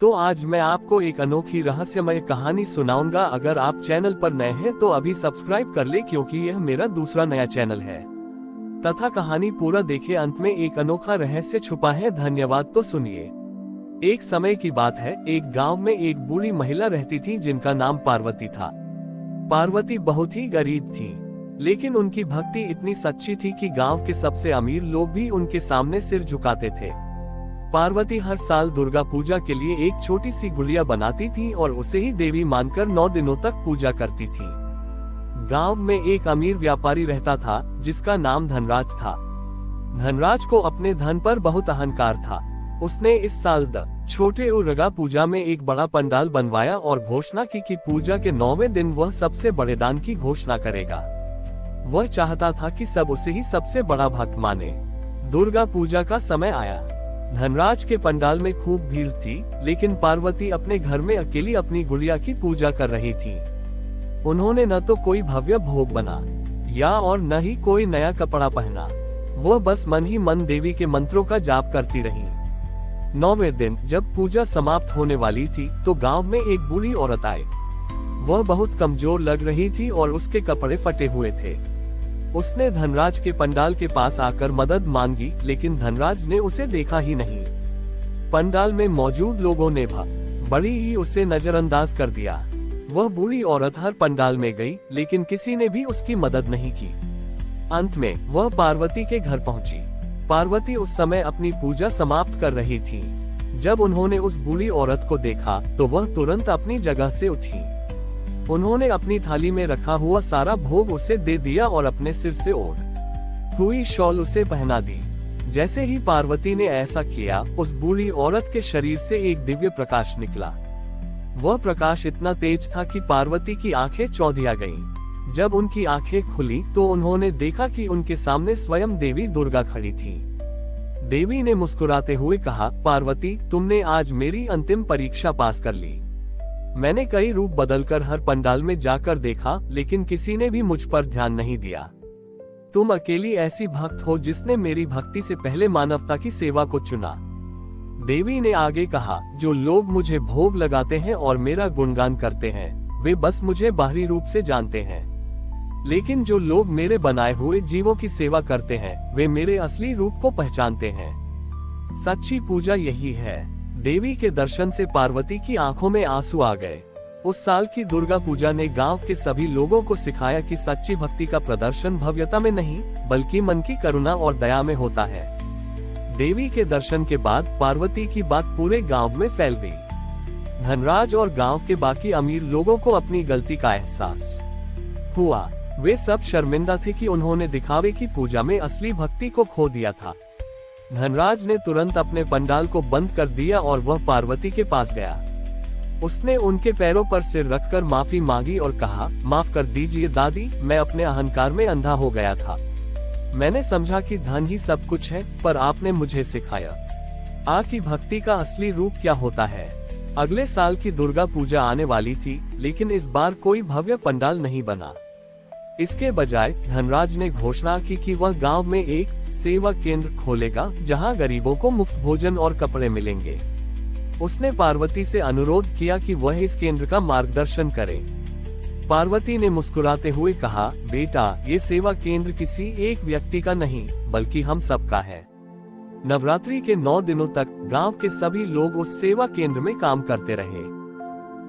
तो आज मैं आपको एक अनोखी रहस्यमय कहानी सुनाऊंगा। अगर आप चैनल पर नए हैं तो अभी सब्सक्राइब कर ले, क्योंकि यह मेरा दूसरा नया चैनल है। तथा कहानी पूरा देखे, अंत में एक अनोखा रहस्य छुपा है। धन्यवाद। तो सुनिए। एक समय की बात है, एक गांव में एक बूढ़ी महिला रहती थी जिनका नाम पार्वती था। पार्वती बहुत ही गरीब थी, लेकिन उनकी भक्ति इतनी सच्ची थी कि गांव के सबसे अमीर लोग भी उनके सामने सिर झुकाते थे। पार्वती हर साल दुर्गा पूजा के लिए एक छोटी सी गुड़िया बनाती थी और उसे ही देवी मानकर 9 दिनों तक पूजा करती थी। गांव में एक अमीर व्यापारी रहता था जिसका नाम धनराज था। धनराज को अपने धन पर बहुत अहंकार था। उसने इस साल छोटे उर्गा पूजा में एक बड़ा पंडाल बनवाया और घोषणा की कि पूजा के 9वें दिन वह सबसे बड़े दान की घोषणा करेगा। वह चाहता था कि सब उसे ही सबसे बड़ा भक्त माने। दुर्गा पूजा का समय आया। धनराज के पंडाल में खूब भीड़ थी, लेकिन पार्वती अपने घर में अकेली अपनी गुड़िया की पूजा कर रही थी। उन्होंने न तो कोई भव्य भोग बना या और न ही कोई नया कपड़ा पहना। वह बस मन ही मन देवी के मंत्रों का जाप करती रही। 9वें दिन जब पूजा समाप्त होने वाली थी तो गांव में एक बूढ़ी औरत आई। वह बहुत कमजोर लग रही थी और उसके कपड़े फटे हुए थे। उसने धनराज के पंडाल के पास आकर मदद मांगी, लेकिन धनराज ने उसे देखा ही नहीं। पंडाल में मौजूद लोगों ने बड़ी ही उसे नजरअंदाज कर दिया। वह बूढ़ी औरत हर पंडाल में गई, लेकिन किसी ने भी उसकी मदद नहीं की। अंत में वह पार्वती के घर पहुंची। पार्वती उस समय अपनी पूजा समाप्त कर रही थी। जब उन्होंने उस बूढ़ी औरत को देखा तो वह तुरंत अपनी जगह से उठी। उन्होंने अपनी थाली में रखा हुआ सारा भोग उसे दे दिया और अपने सिर से ओढ़ हुई शॉल उसे पहना दी। जैसे ही पार्वती ने ऐसा किया, उस बूढ़ी औरत के शरीर से एक दिव्य प्रकाश निकला। वह प्रकाश इतना तेज था कि पार्वती की आंखें चौंधिया गईं। जब उनकी आंखें खुली तो उन्होंने देखा कि उनके सामने स्वयं देवी दुर्गा खड़ी थी। देवी ने मुस्कुराते हुए कहा, पार्वती, तुमने आज मेरी अंतिम परीक्षा पास कर ली। मैंने कई रूप बदलकर हर पंडाल में जाकर देखा, लेकिन किसी ने भी मुझ पर ध्यान नहीं दिया। तुम अकेली ऐसी भक्त हो जिसने मेरी भक्ति से पहले मानवता की सेवा को चुना। देवी ने आगे कहा, जो लोग मुझे भोग लगाते हैं और मेरा गुणगान करते हैं, वे बस मुझे बाहरी रूप से जानते हैं, लेकिन जो लोग मेरे बनाए हुए जीवों की सेवा करते हैं, वे मेरे असली रूप को पहचानते हैं। सच्ची पूजा यही है। देवी के दर्शन से पार्वती की आंखों में आंसू आ गए। उस साल की दुर्गा पूजा ने गांव के सभी लोगों को सिखाया कि सच्ची भक्ति का प्रदर्शन भव्यता में नहीं, बल्कि मन की करुणा और दया में होता है। देवी के दर्शन के बाद पार्वती की बात पूरे गांव में फैल गई। धनराज और गांव के बाकी अमीर लोगों को अपनी गलती का एहसास हुआ। वे सब शर्मिंदा थे कि उन्होंने दिखावे की पूजा में असली भक्ति को खो दिया था। धनराज ने तुरंत अपने पंडाल को बंद कर दिया और वह पार्वती के पास गया। उसने उनके पैरों पर सिर रखकर माफी मांगी और कहा, माफ कर दीजिए दादी, मैं अपने अहंकार में अंधा हो गया था। मैंने समझा कि धन ही सब कुछ है, पर आपने मुझे सिखाया आपकी भक्ति का असली रूप क्या होता है। अगले साल की दुर्गा पूजा आने वाली थी, लेकिन इस बार कोई भव्य पंडाल नहीं बना। इसके बजाय धनराज ने घोषणा की कि वह गांव में एक सेवा केंद्र खोलेगा, जहां गरीबों को मुफ्त भोजन और कपड़े मिलेंगे। उसने पार्वती से अनुरोध किया कि वह इस केंद्र का मार्गदर्शन करे। पार्वती ने मुस्कुराते हुए कहा, बेटा, ये सेवा केंद्र किसी एक व्यक्ति का नहीं, बल्कि हम सबका है। नवरात्रि के 9 दिनों तक गांव के सभी लोग उस सेवा केंद्र में काम करते रहे।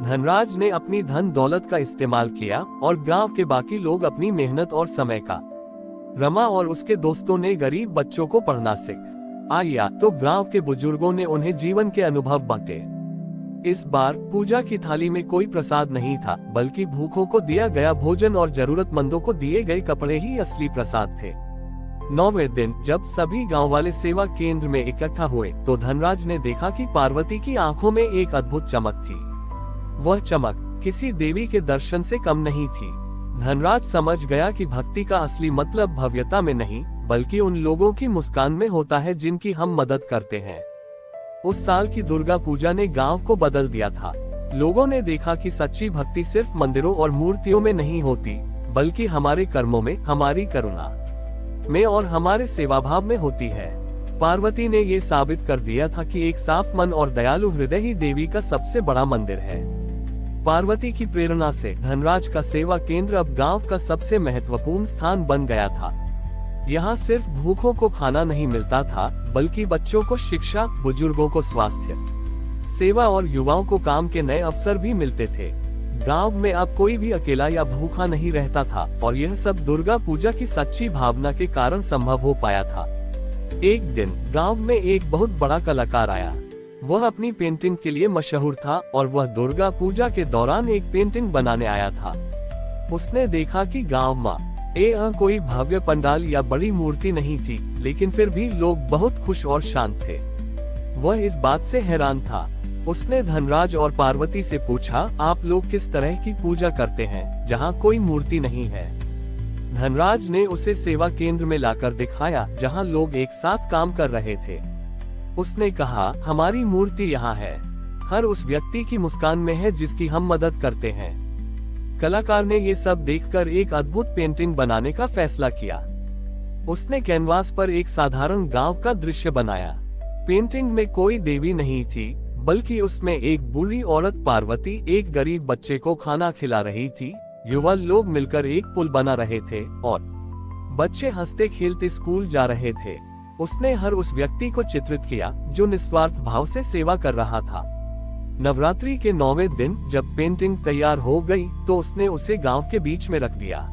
धनराज ने अपनी धन दौलत का इस्तेमाल किया और गांव के बाकी लोग अपनी मेहनत और समय का। रमा और उसके दोस्तों ने गरीब बच्चों को पढ़ना सीख आया तो गांव के बुजुर्गों ने उन्हें जीवन के अनुभव बांटे। इस बार पूजा की थाली में कोई प्रसाद नहीं था, बल्कि भूखों को दिया गया भोजन और जरूरतमंदों को दिए गए कपड़े ही असली प्रसाद थे। 9वें दिन जब सभी गांव वाले सेवा केंद्र में इकट्ठा हुए तो धनराज ने देखा कि पार्वती की आंखों में एक अद्भुत चमक थी। वह चमक किसी देवी के दर्शन से कम नहीं थी। धनराज समझ गया कि भक्ति का असली मतलब भव्यता में नहीं, बल्कि उन लोगों की मुस्कान में होता है जिनकी हम मदद करते हैं। उस साल की दुर्गा पूजा ने गांव को बदल दिया था। लोगों ने देखा कि सच्ची भक्ति सिर्फ मंदिरों और मूर्तियों में नहीं होती, बल्कि हमारे कर्मों में, हमारी करुणा में और हमारे सेवाभाव में होती है। पार्वती ने ये साबित कर दिया था कि एक साफ मन और दयालु हृदय ही देवी का सबसे बड़ा मंदिर है। पार्वती की प्रेरणा से धनराज का सेवा केंद्र अब गांव का सबसे महत्वपूर्ण स्थान बन गया था। यहाँ सिर्फ भूखों को खाना नहीं मिलता था, बल्कि बच्चों को शिक्षा, बुजुर्गों को स्वास्थ्य सेवा और युवाओं को काम के नए अवसर भी मिलते थे। गांव में अब कोई भी अकेला या भूखा नहीं रहता था और यह सब दुर्गा पूजा की सच्ची भावना के कारण संभव हो पाया था। एक दिन गांव में एक बहुत बड़ा कलाकार आया। वह अपनी पेंटिंग के लिए मशहूर था और वह दुर्गा पूजा के दौरान एक पेंटिंग बनाने आया था। उसने देखा कि गांव में कोई भव्य पंडाल या बड़ी मूर्ति नहीं थी, लेकिन फिर भी लोग बहुत खुश और शांत थे। वह इस बात से हैरान था। उसने धनराज और पार्वती से पूछा, आप लोग किस तरह की पूजा करते हैं जहां कोई मूर्ति नहीं है? धनराज ने उसे सेवा केंद्र में लाकर दिखाया, जहां लोग एक साथ काम कर रहे थे। उसने कहा, हमारी मूर्ति यहाँ है, हर उस व्यक्ति की मुस्कान में है जिसकी हम मदद करते हैं। कलाकार ने ये सब देखकर एक अद्भुत पेंटिंग बनाने का फैसला किया। उसने कैनवास पर एक साधारण गांव का दृश्य बनाया। पेंटिंग में कोई देवी नहीं थी, बल्कि उसमें एक बूढ़ी औरत पार्वती एक गरीब बच्चे को खाना खिला रही थी। युवा लोग मिलकर एक पुल बना रहे थे और बच्चे हंसते खेलते स्कूल जा रहे थे। उसने हर उस व्यक्ति को चित्रित किया जो निस्वार्थ भाव से सेवा कर रहा था। नवरात्रि के 9वें दिन जब पेंटिंग तैयार हो गई तो उसने उसे गांव के बीच में रख दिया।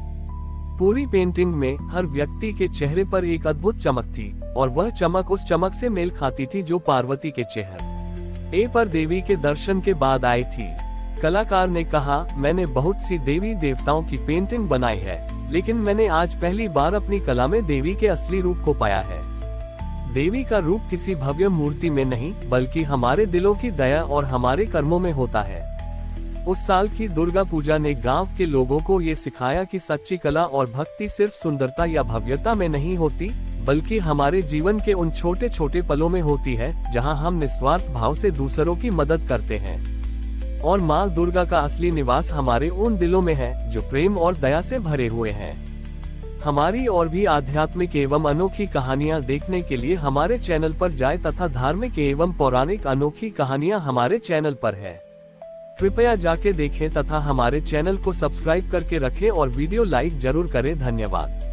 पूरी पेंटिंग में हर व्यक्ति के चेहरे पर एक अद्भुत चमक थी और वह चमक उस चमक से मेल खाती थी जो पार्वती के चेहरे पर देवी के दर्शन के बाद आई थी। कलाकार ने कहा, मैंने बहुत सी देवी देवताओं की पेंटिंग बनाई है, लेकिन मैंने आज पहली बार अपनी कला में देवी के असली रूप को पाया है। देवी का रूप किसी भव्य मूर्ति में नहीं, बल्कि हमारे दिलों की दया और हमारे कर्मों में होता है। उस साल की दुर्गा पूजा ने गांव के लोगों को ये सिखाया कि सच्ची कला और भक्ति सिर्फ सुंदरता या भव्यता में नहीं होती, बल्कि हमारे जीवन के उन छोटे छोटे पलों में होती है जहां हम निस्वार्थ भाव से दूसरों की मदद करते हैं। और माँ दुर्गा का असली निवास हमारे उन दिलों में है जो प्रेम और दया से भरे हुए हैं। हमारी और भी आध्यात्मिक एवं अनोखी कहानियाँ देखने के लिए हमारे चैनल पर जाएं तथा धार्मिक एवं पौराणिक अनोखी कहानियाँ हमारे चैनल पर है। कृपया जाके देखें तथा हमारे चैनल को सब्सक्राइब करके रखें और वीडियो लाइक जरूर करें। धन्यवाद।